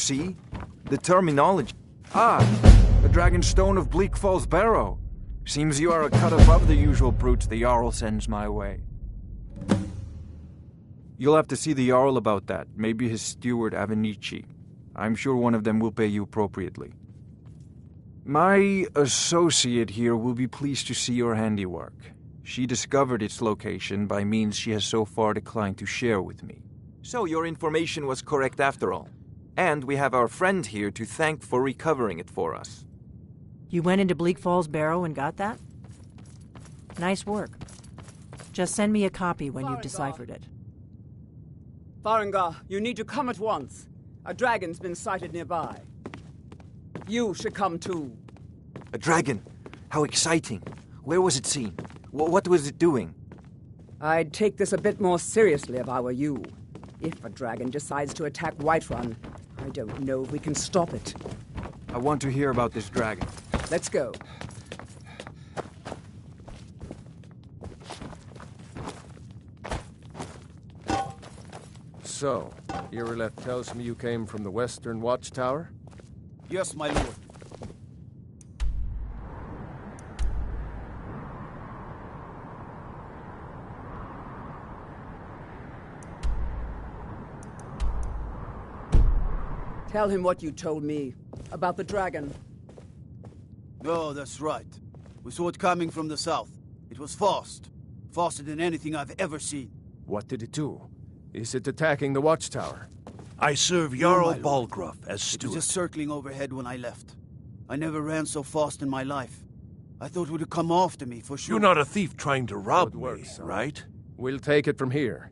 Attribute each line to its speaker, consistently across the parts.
Speaker 1: see? The terminology. Ah, the Dragon Stone of Bleak Falls Barrow. Seems you are a cut above the usual brutes the Jarl sends my way. You'll have to see the Jarl about that, maybe his steward Avenici. I'm sure one of them will pay you appropriately. My associate here will be pleased to see your handiwork. She discovered its location by means she has so far declined to share with me. So your information was correct after all. And we have our friend here to thank for recovering it for us.
Speaker 2: You went into Bleak Falls Barrow and got that? Nice work. Just send me a copy when you've deciphered it.
Speaker 3: Farengar, you need to come at once. A dragon's been sighted nearby. You should come too.
Speaker 1: A dragon? How exciting. Where was it seen? What was it doing?
Speaker 3: I'd take this a bit more seriously if I were you. If a dragon decides to attack Whiterun, I don't know if we can stop it.
Speaker 1: I want to hear about this dragon.
Speaker 3: Let's go.
Speaker 4: So, Irileth tells me you came from the Western Watchtower?
Speaker 5: Yes, my lord.
Speaker 3: Tell him what you told me about the dragon.
Speaker 5: Oh, that's right. We saw it coming from the south. It was fast. Faster than anything I've ever seen.
Speaker 4: What did it do? Is it attacking the Watchtower?
Speaker 6: I serve Jarl Balgruuf as steward.
Speaker 5: It was just circling overhead when I left. I never ran so fast in my life. I thought it would come after me for sure.
Speaker 6: You're not a thief trying to rob me,
Speaker 4: son.
Speaker 6: right?
Speaker 4: We'll take it from here.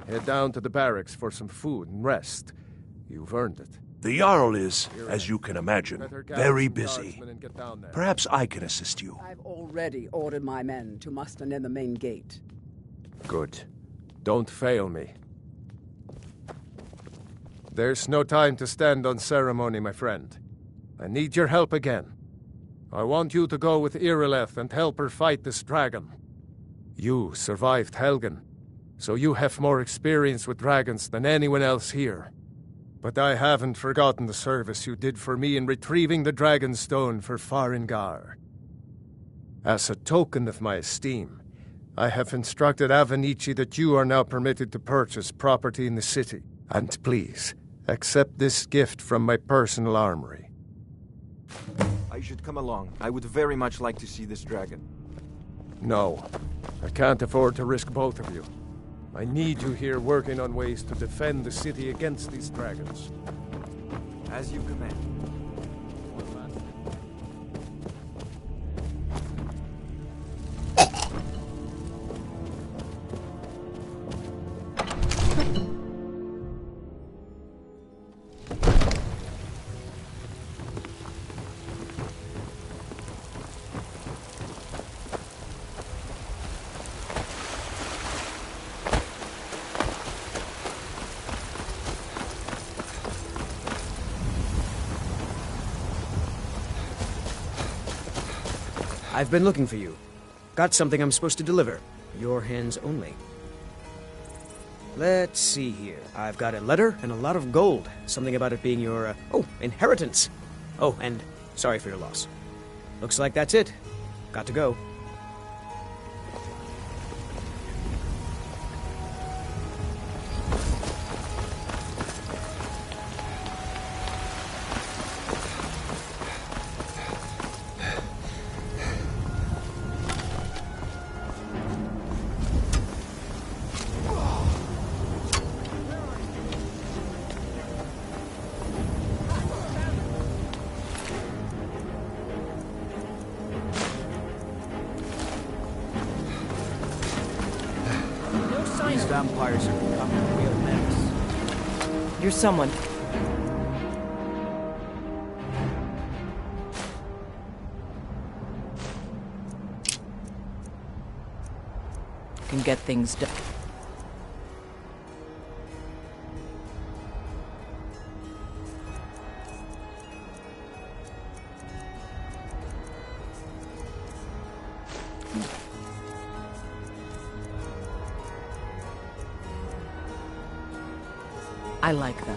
Speaker 4: Head down to the barracks for some food and rest. You've earned it.
Speaker 6: The Jarl is, as you can imagine, very busy.
Speaker 4: Perhaps
Speaker 6: Perhaps I can assist you.
Speaker 3: I've already ordered my men to muster near the main gate.
Speaker 4: Good. Don't fail me. There's no time to stand on ceremony, my friend. I need your help again. I want you to go with Irileth and help her fight this dragon. You survived Helgen, so you have more experience with dragons than anyone else here. But I haven't forgotten the service you did for me in retrieving the Dragon Stone for Farengar. As a token of my esteem, I have instructed Avenici that you are now permitted to purchase property in the city. And please, accept this gift from my personal armory.
Speaker 1: I should come along. I would very much like to see this dragon.
Speaker 4: No, I can't afford to risk both of you. I need you here working on ways to defend the city against these dragons.
Speaker 1: As you command.
Speaker 7: I've been looking for you. Got something I'm supposed to deliver. Your hands only. Let's see here. I've got a letter and a lot of gold. Something about it being your, inheritance. Oh, and sorry for your loss. Looks like that's it. Got to go.
Speaker 5: These vampires are becoming a real menace.
Speaker 2: You're someone. Can get things done. I like that.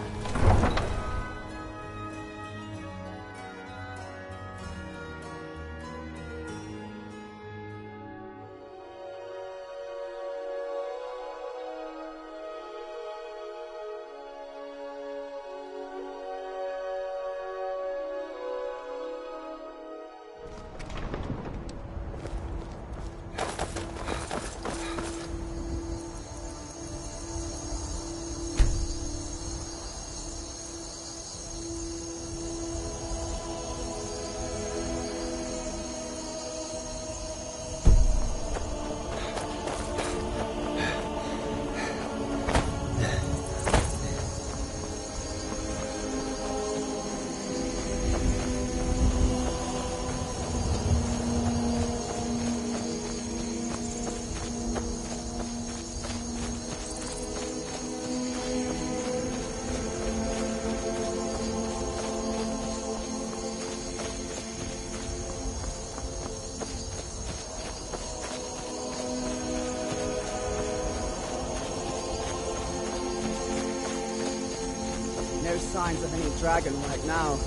Speaker 3: signs of any dragon right now.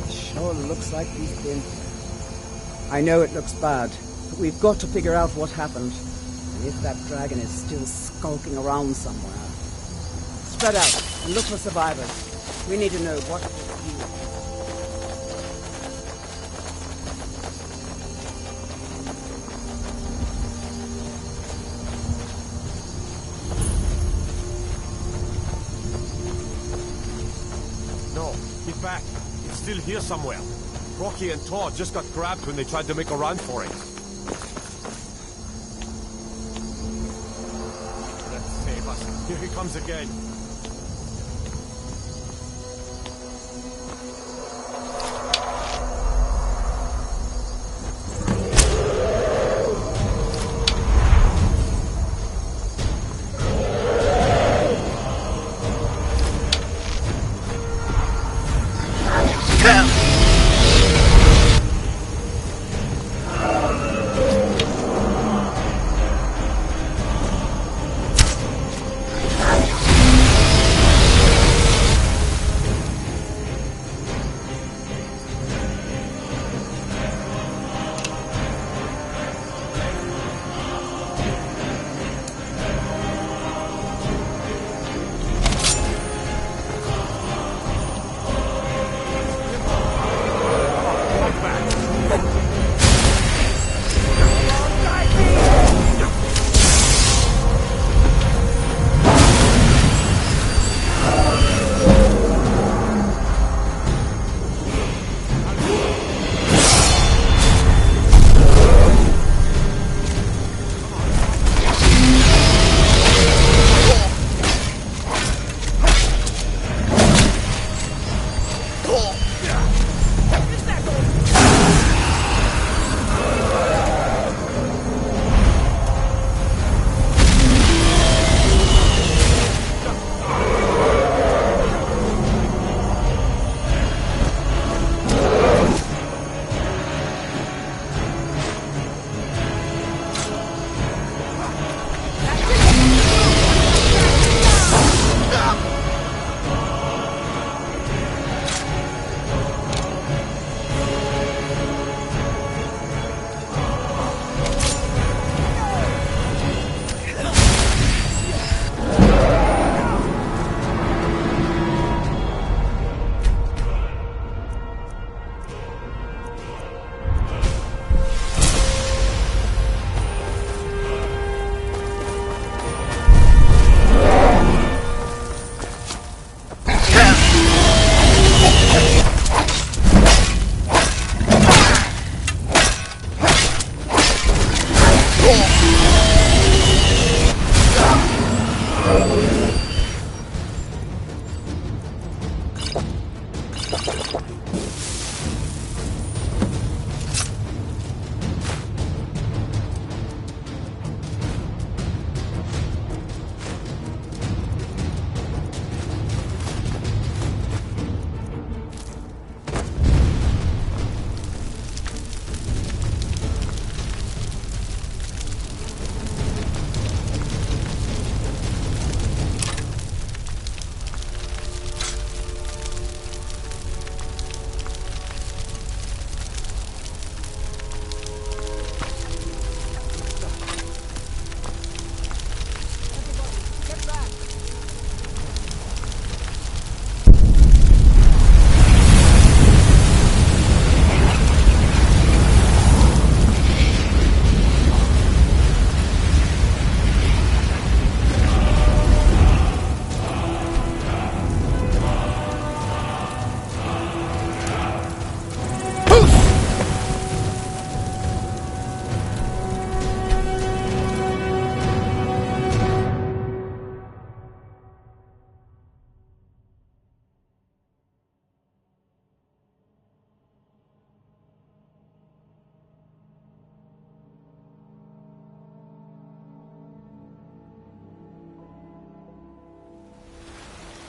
Speaker 3: It sure looks like we've been. I know it looks bad, but we've got to figure out what happened. And if that dragon is still skulking around somewhere. Spread out and look for survivors. We need to know what to do.
Speaker 8: No, get back. It's still here somewhere. Rocky and Todd just got grabbed when they tried to make a run for it. Let's save us. Here he comes again.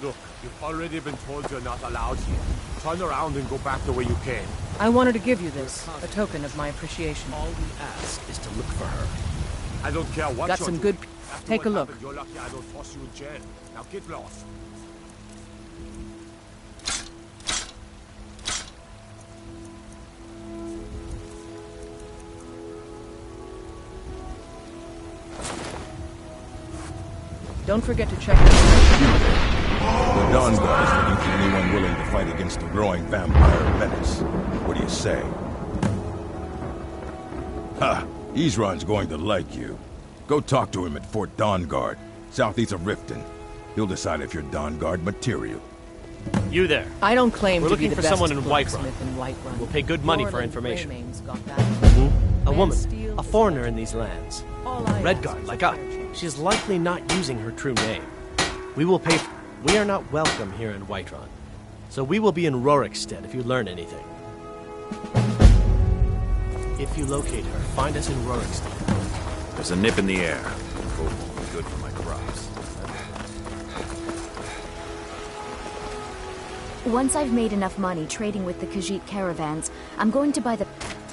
Speaker 8: Look, you've already been told you're not allowed here. Turn around and go back the way you came.
Speaker 2: I wanted to give you this, a token of my appreciation.
Speaker 7: All we ask is to look for her.
Speaker 8: I don't care what
Speaker 2: Got
Speaker 8: you're
Speaker 2: some
Speaker 8: doing.
Speaker 2: good...
Speaker 8: After
Speaker 2: Take
Speaker 8: what
Speaker 2: a look.
Speaker 8: happened, you're lucky I don't toss you in jail. Now get lost.
Speaker 9: Don't forget to check the
Speaker 10: Dawn Guard is looking for anyone willing to fight against the growing vampire menace. What do you say? Ha! Ezron's going to like you. Go talk to him at Fort Dawn Guard, southeast of Riften. He'll decide if you're Dawn Guard material.
Speaker 11: You there.
Speaker 9: I don't claim
Speaker 11: We're
Speaker 9: to be
Speaker 11: looking
Speaker 9: the
Speaker 11: for
Speaker 9: best
Speaker 11: someone in
Speaker 9: blacksmith in Whiterun.
Speaker 11: We'll pay good money for
Speaker 9: Lord
Speaker 11: information.
Speaker 9: Greymane's got that.
Speaker 11: A woman. A foreigner in these lands.
Speaker 9: All I
Speaker 11: Redguard,
Speaker 9: ask
Speaker 11: like
Speaker 9: is a
Speaker 11: us.
Speaker 9: fair chance.
Speaker 11: She is likely not using her true name. We will pay. We are not welcome here in Whiterun. So we will be in Rorikstead if you learn anything. If you locate her, find us in Rorikstead.
Speaker 12: There's a nip in the air. Cool. Good for my crops.
Speaker 13: Once I've made enough money trading with the Khajiit caravans, I'm going to buy the...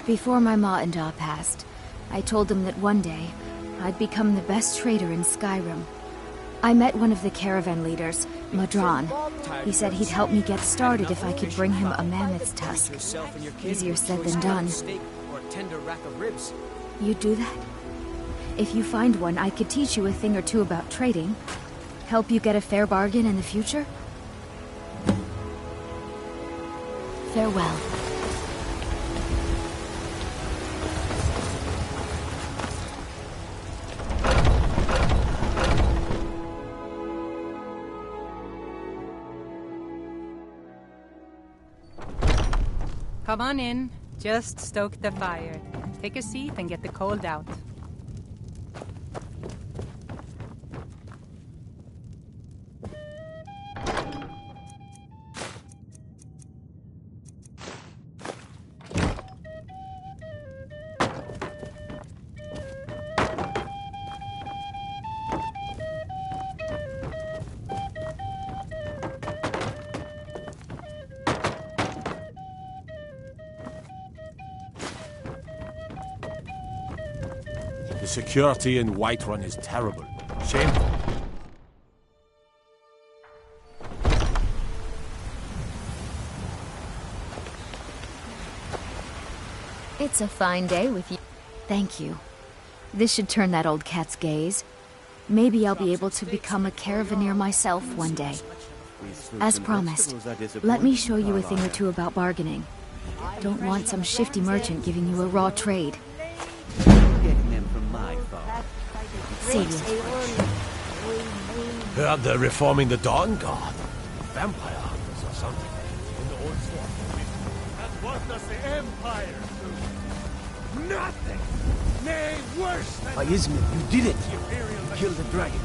Speaker 13: Before my ma and Da passed, I told them that one day, I'd become the best trader in Skyrim. I met one of the caravan leaders, Madron. He said he'd help me get started if I could bring him a mammoth's tusk. Easier said than done. You'd do that? If you find one, I could teach you a thing or two about trading. Help you get a fair bargain in the future? Farewell.
Speaker 14: Come on in. Just stoke the fire. Take a seat and get the cold out.
Speaker 8: The security in Whiterun is terrible. Shameful.
Speaker 13: It's a fine day with you. Thank you. This should turn that old cat's gaze. Maybe I'll be able to become a caravaneer myself one day. As promised, let me show you a thing or two about bargaining. Don't want some shifty merchant giving you a raw trade. See you.
Speaker 8: Heard they're reforming the Dawn Guard. Vampire hunters or something. In the old swamp. And what does the Empire do? Nothing! Nay, worse than...
Speaker 5: Ismet, you did it! You killed the dragon.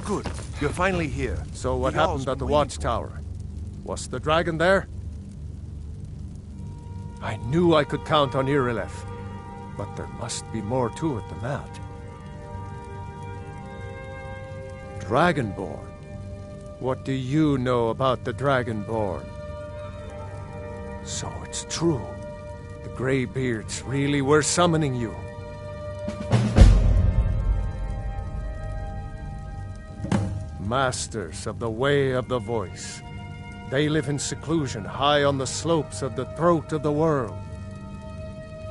Speaker 6: Good. You're finally here.
Speaker 4: So what happened at the watchtower? Was the dragon there? I knew I could count on Irileth, but there must be more to it than that. Dragonborn. What do you know about the Dragonborn? So it's true. The Greybeards really were summoning you. Masters of the Way of the Voice. They live in seclusion high on the slopes of the throat of the world.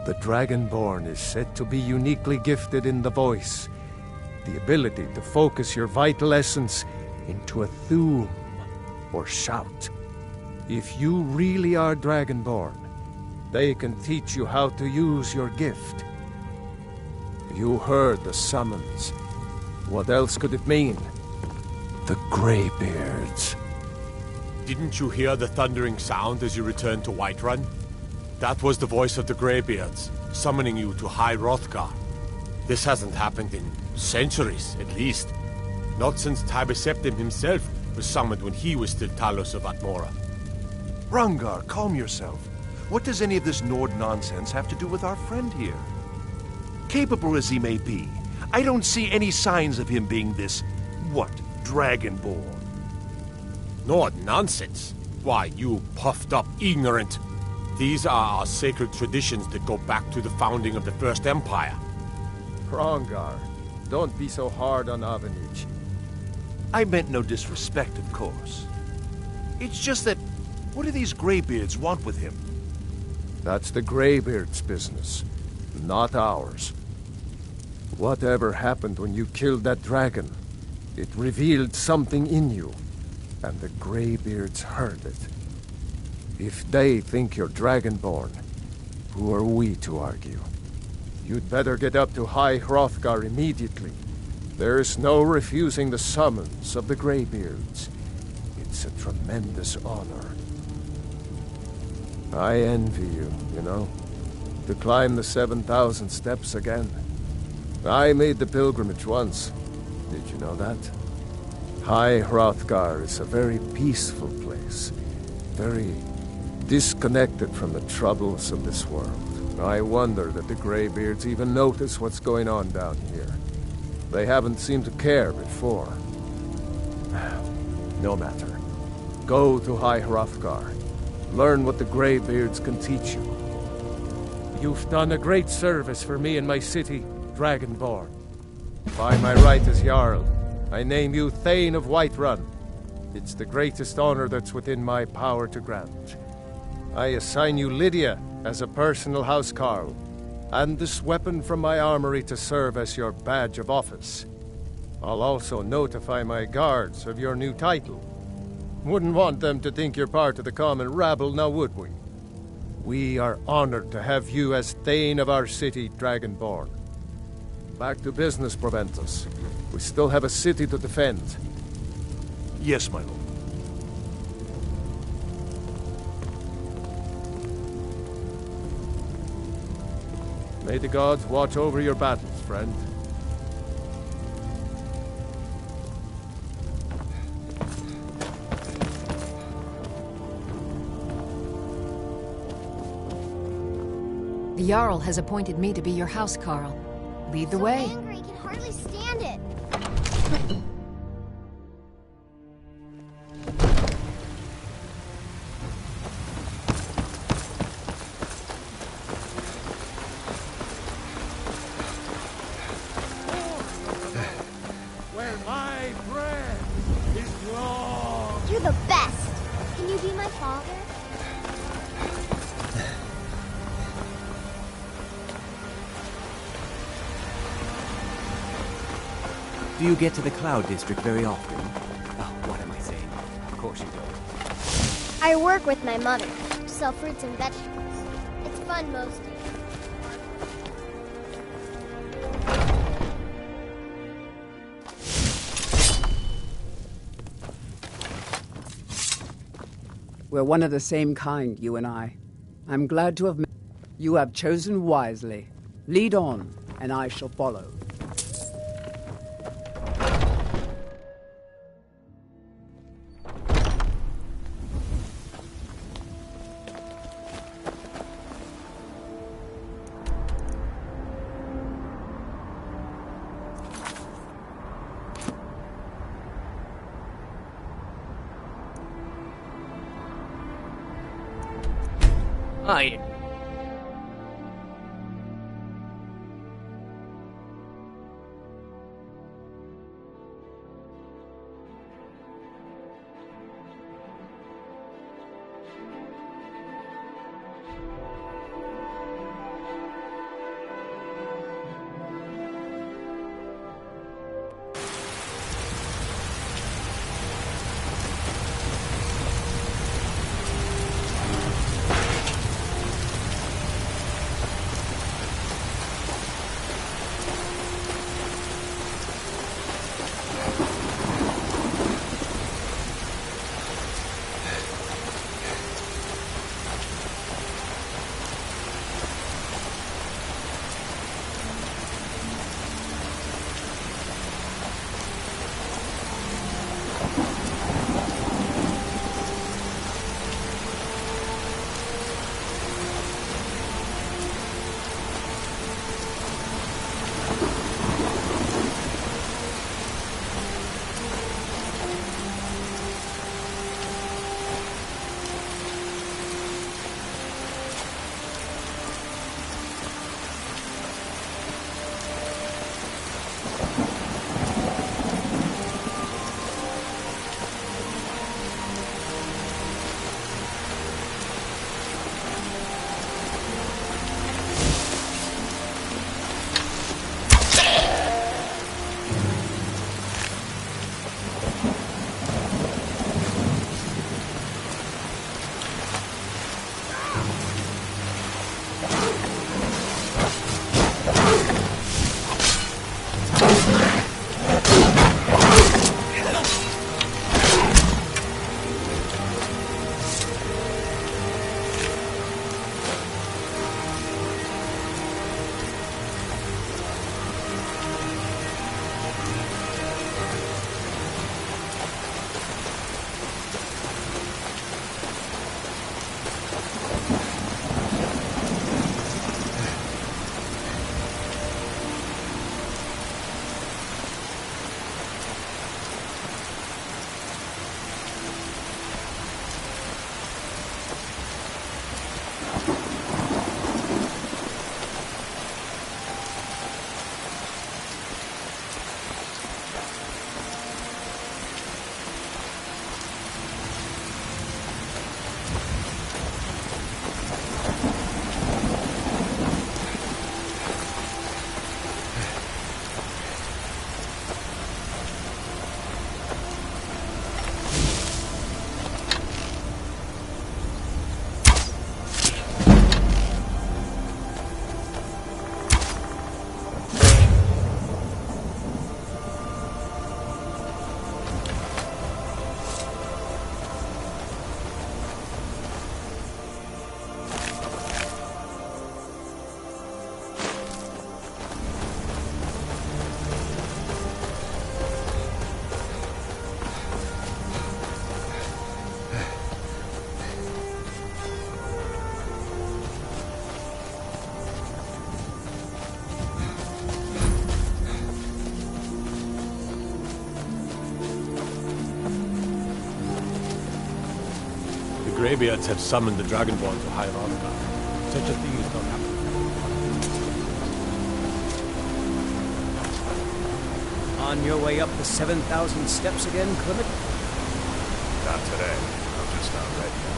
Speaker 4: The Dragonborn is said to be uniquely gifted in the voice, the ability to focus your vital essence into a thum, or shout. If you really are Dragonborn, they can teach you how to use your gift. You heard the summons. What else could it mean? The Greybeards.
Speaker 8: Didn't you hear the thundering sound as you returned to Whiterun? That was the voice of the Greybeards, summoning you to High Hrothgar. This hasn't happened in centuries, at least. Not since Tibeseptim himself was summoned when he was still Talos of Atmora.
Speaker 6: Rangar, calm yourself. What does any of this Nord nonsense have to do with our friend here? Capable as he may be, I don't see any signs of him being this, Dragonborn.
Speaker 8: No nonsense. Why, you puffed up ignorant. These are our sacred traditions that go back to the founding of the First Empire.
Speaker 4: Hrongar, don't be so hard on Avenici.
Speaker 6: I meant no disrespect, of course. It's just that, what do these Greybeards want with him?
Speaker 4: That's the Greybeards' business, not ours. Whatever happened when you killed that dragon, it revealed something in you, and the Greybeards heard it. If they think you're Dragonborn, who are we to argue? You'd better get up to High Hrothgar immediately. There's no refusing the summons of the Greybeards. It's a tremendous honor. I envy you, you know, to climb the 7,000 steps again. I made the pilgrimage once. Did you know that? High Hrothgar is a very peaceful place. Very disconnected from the troubles of this world. I wonder that the Greybeards even notice what's going on down here. They haven't seemed to care before. No matter. Go to High Hrothgar. Learn what the Greybeards can teach you. You've done a great service for me and my city, Dragonborn. By my right as Jarl, I name you Thane of Whiterun. It's the greatest honor that's within my power to grant. I assign you Lydia as a personal housecarl, and this weapon from my armory to serve as your badge of office. I'll also notify my guards of your new title. Wouldn't want them to think you're part of the common rabble, now would we? We are honored to have you as Thane of our city, Dragonborn. Back to business, Proventus. We still have a city to defend.
Speaker 6: Yes, my lord.
Speaker 4: May the gods watch over your battles, friend.
Speaker 9: The Jarl has appointed me to be your housecarl. Lead the way.
Speaker 15: Angry, he can hardly stand it.
Speaker 4: Where my bread is long.
Speaker 15: You're the best. Can you be my father?
Speaker 16: Do you get to the Cloud District very often? Oh, what am I saying? Of course you don't.
Speaker 15: I work with my mother to sell fruits and vegetables. It's fun most days.
Speaker 3: We're one of the same kind, you and I. I'm glad to have met. You have chosen wisely. Lead on, and I shall follow.
Speaker 16: Hi.
Speaker 8: Greybeards have summoned the Dragonborn to High Hrothgar. Such a thing is not happening.
Speaker 7: On your way up the 7,000 steps again, Clement?
Speaker 12: Not today. I'm just not ready.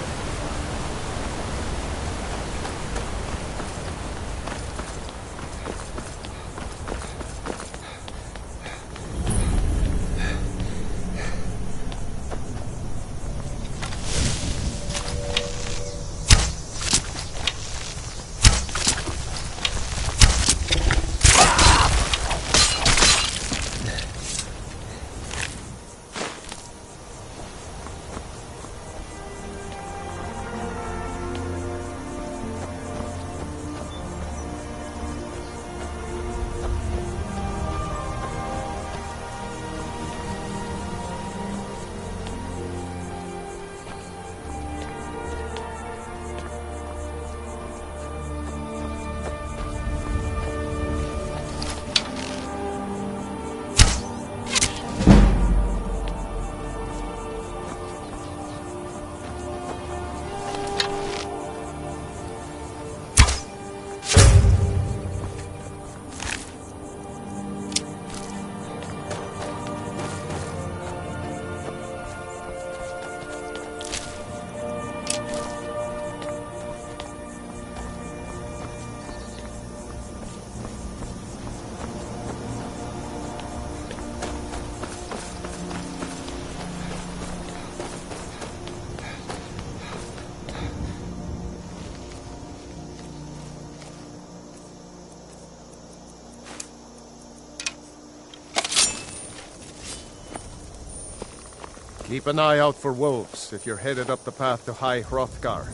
Speaker 4: Keep an eye out for wolves if you're headed up the path to High Hrothgar.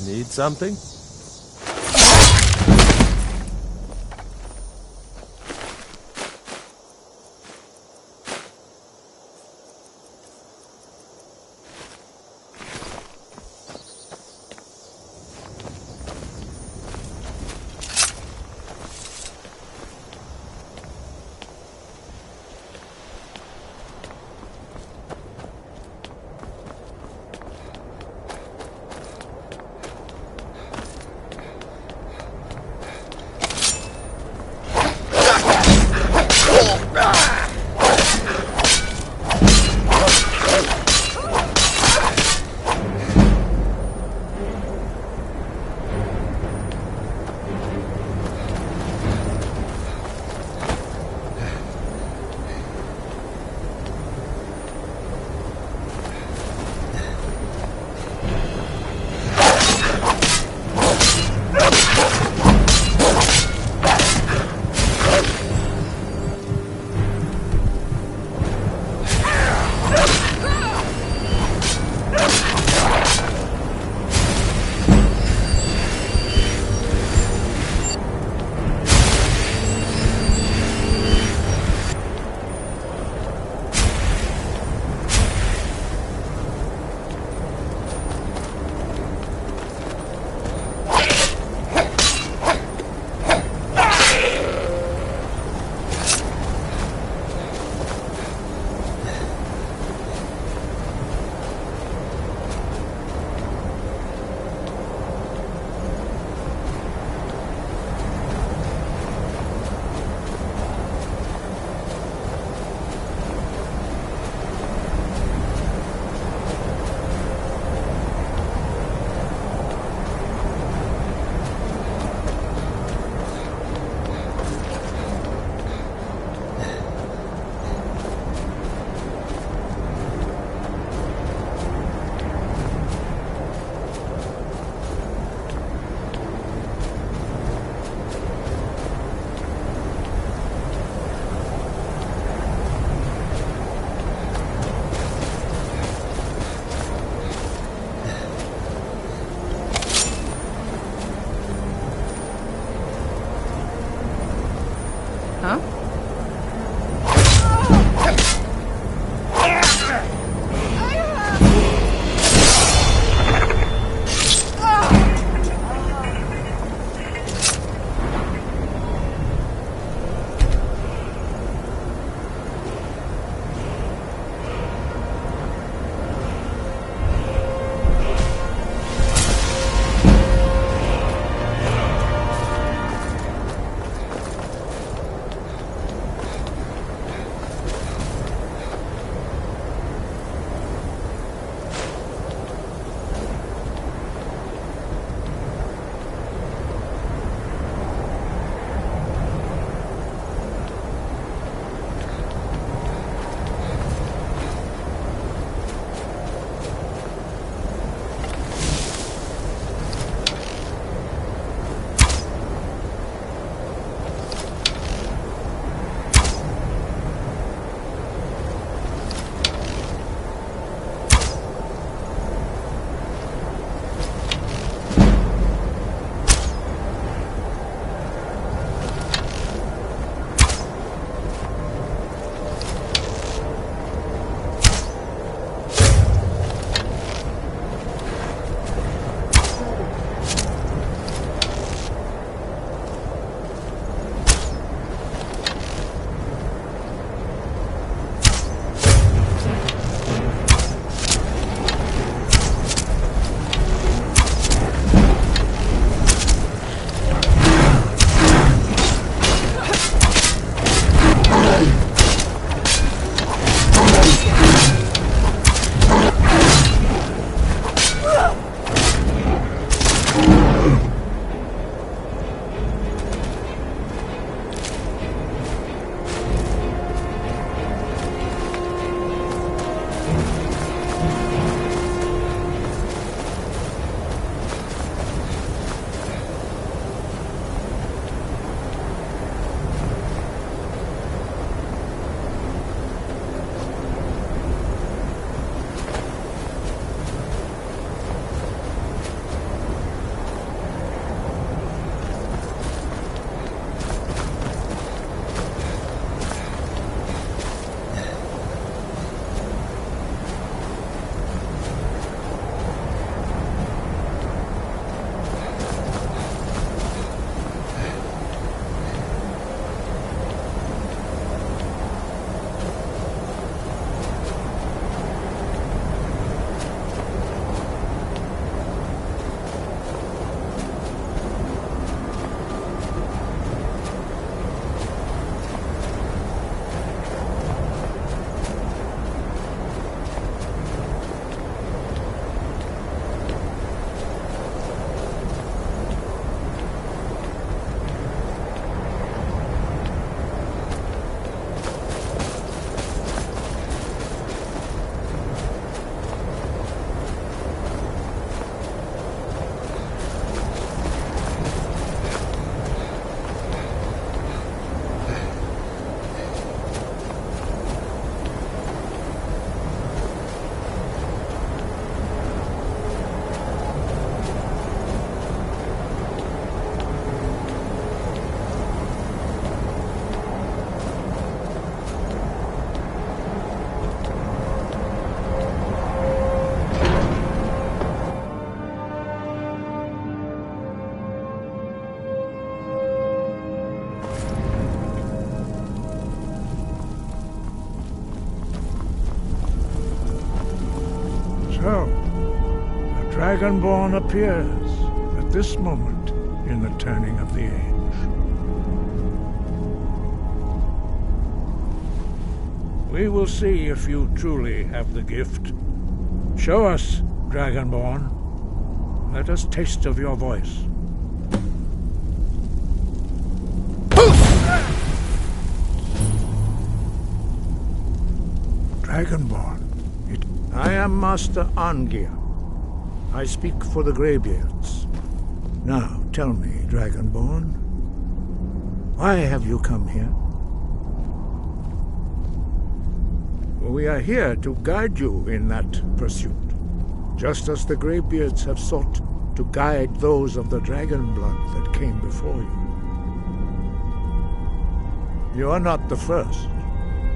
Speaker 4: Need something?
Speaker 17: Dragonborn appears at this moment in the turning of the age. We will see if you truly have the gift. Show us, Dragonborn. Let us taste of your voice. Dragonborn, I am Master Angir. I speak for the Greybeards. Now, tell me, Dragonborn, why have you come here? We are here to guide you in that pursuit, just as the Greybeards have sought to guide those of the dragon blood that came before you. You are not the first.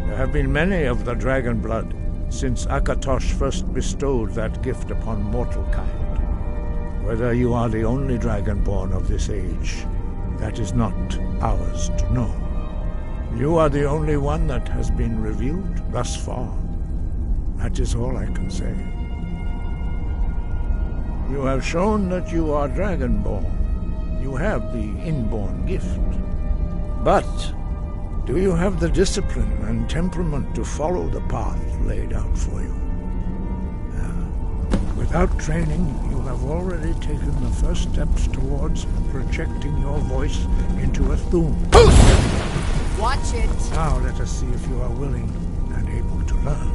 Speaker 17: There have been many of the dragon blood since Akatosh first bestowed that gift upon mortal kind. Whether you are the only dragonborn of this age, that is not ours to know. You are the only one that has been revealed thus far. That is all I can say. You have shown that you are dragonborn. You have the inborn gift. But do you have the discipline and temperament to follow the path laid out for you? Without training, you have already taken the first steps towards projecting your voice into a Thu'um.
Speaker 18: Watch it!
Speaker 17: Now let us see if you are willing and able to learn.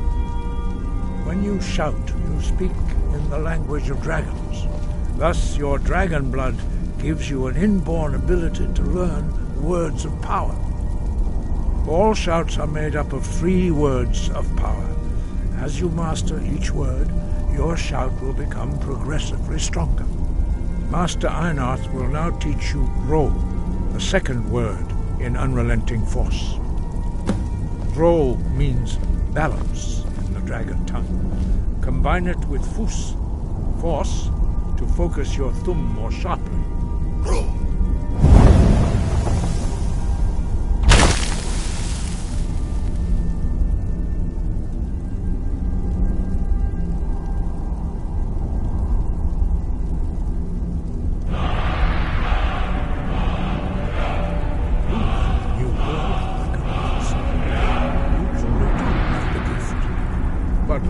Speaker 17: When you shout, you speak in the language of dragons. Thus, your dragon blood gives you an inborn ability to learn words of power. All shouts are made up of 3 words of power. As you master each word, your shout will become progressively stronger. Master Einarth will now teach you Ro, the second word in Unrelenting Force. Ro means balance in the dragon tongue. Combine it with Fus, force, to focus your Thu'um more sharply. Ro!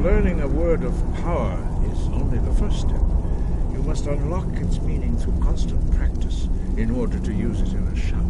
Speaker 17: Learning a word of power is only the first step. You must unlock its meaning through constant practice in order to use it in a shout.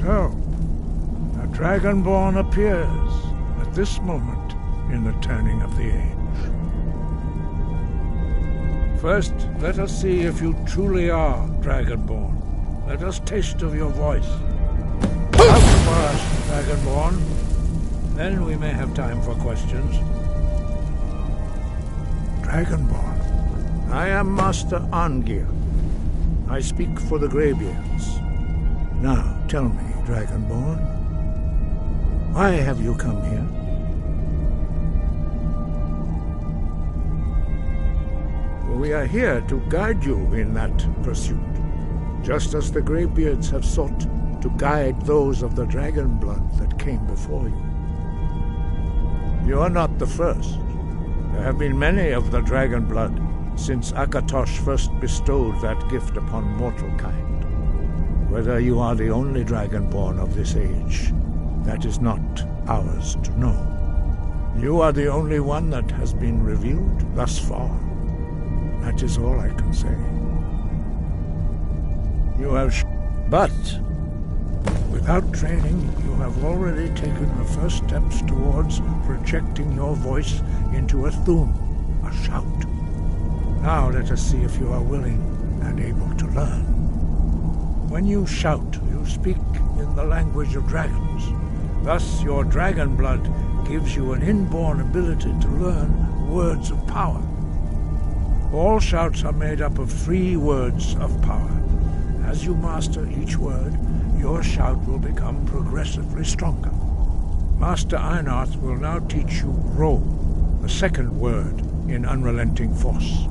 Speaker 17: So, a dragonborn appears at this moment in the turning of the age. First, let us see if you truly are dragonborn. Let us taste of your voice. Out for us, dragonborn. Then we may have time for questions. Dragonborn, I am Master Angir. I speak for the Greybeards. Now, tell me, Dragonborn, why have you come here? We are here to guide you in that pursuit, just as the Greybeards have sought to guide those of the dragon blood that came before you. You are not the first. There have been many of the dragon blood since Akatosh first bestowed that gift upon mortal kind. Whether you are the only dragonborn of this age, that is not ours to know. You are the only one that has been revealed thus far. That is all I can say. You have But without training, you have already taken the first steps towards projecting your voice into a thum, a shout. Now let us see if you are willing and able to learn. When you shout, you speak in the language of dragons. Thus, your dragon blood gives you an inborn ability to learn words of power. All shouts are made up of 3 words of power. As you master each word, your shout will become progressively stronger. Master Einarth will now teach you Ro, the second word in Unrelenting Force.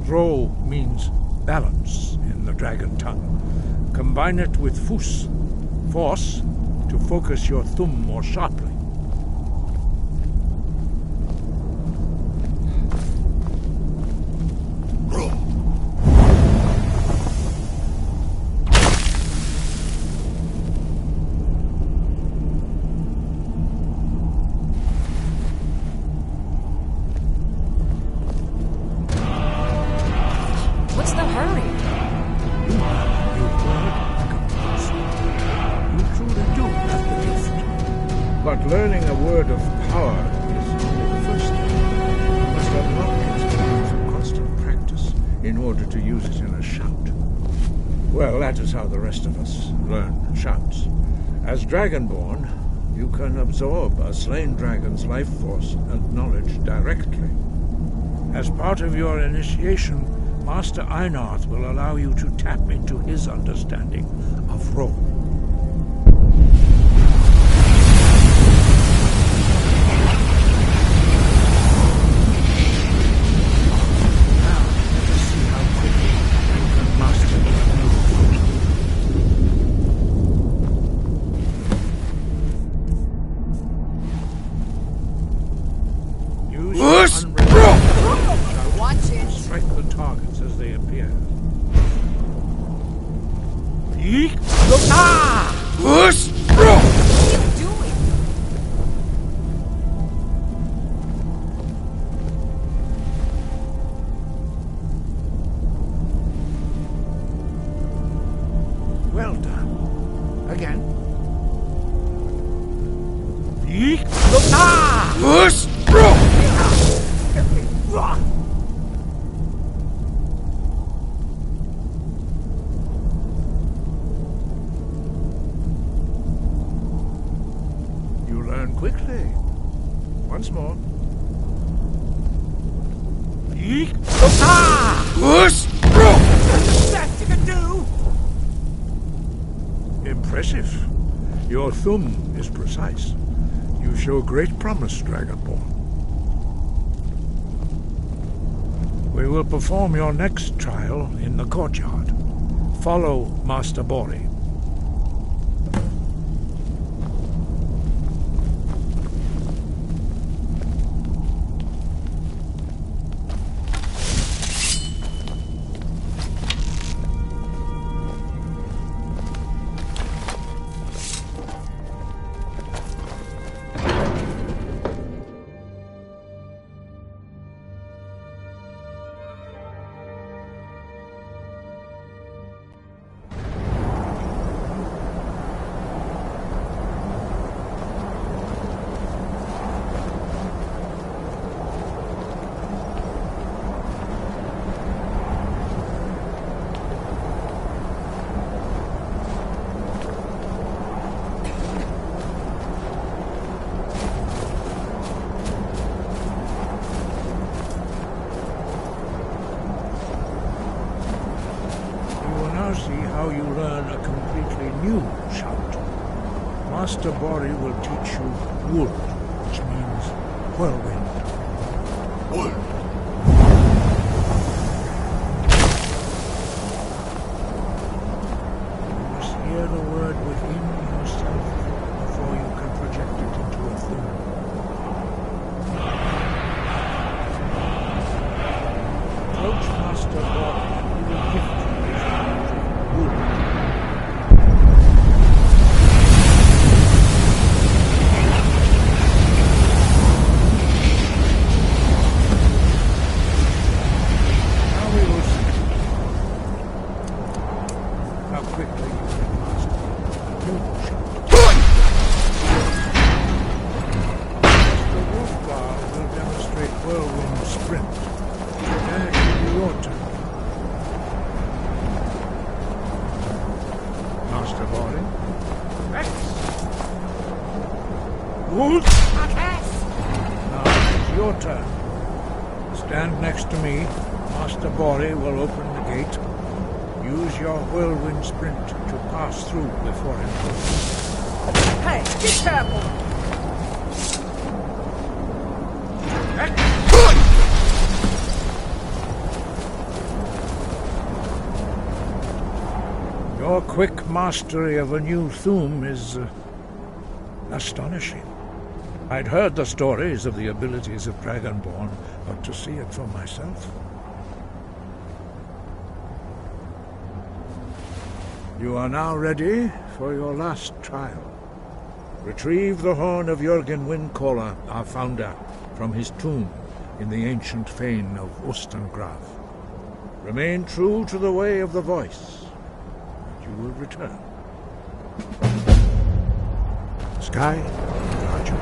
Speaker 17: Ro means balance in the dragon tongue. Combine it with Fus, force, to focus your thumb more sharply.
Speaker 2: What's the hurry?
Speaker 17: But learning a word of power is only the first step. You must unlock its power through constant practice in order to use it in a shout. Well, that is how the rest of us learn shouts. As Dragonborn, you can absorb a slain dragon's life force and knowledge directly. As part of your initiation, Master Einarth will allow you to tap into his understanding of Ro.
Speaker 18: Watch it.
Speaker 17: Strike the targets as they appear. Well done. Again. You learn quickly. Once more.
Speaker 18: Best you can do.
Speaker 17: Impressive. Your thumb is precise. You show great promise, Dragonborn. We will perform your next trial in the courtyard. Follow Master Bori. See how you learn a completely new shout. Master Bori will teach you Wood, which means whirlwind. Wood. You must hear the word within yourself before you can project it into a thing. Approach Master Bori and he will gift you his wood. Now we will see. Now quickly you can master the new shot. The Wolfgar will demonstrate whirlwind sprint. Then it will be your turn. Master Bori. Wolf! Now it's your turn. Stand next to me. Master Bori will open the gate. Use your whirlwind sprint to pass through before him.
Speaker 3: Hey, be careful!
Speaker 17: Your quick mastery of a new Thuum is astonishing. I'd heard the stories of the abilities of Dragonborn, but to see it for myself. You are now ready for your last trial. Retrieve the horn of Jürgen Windcaller, our founder, from his tomb in the ancient fane of Ustengrav. Remain true to the way of the voice, and you will return. Sky, Archer.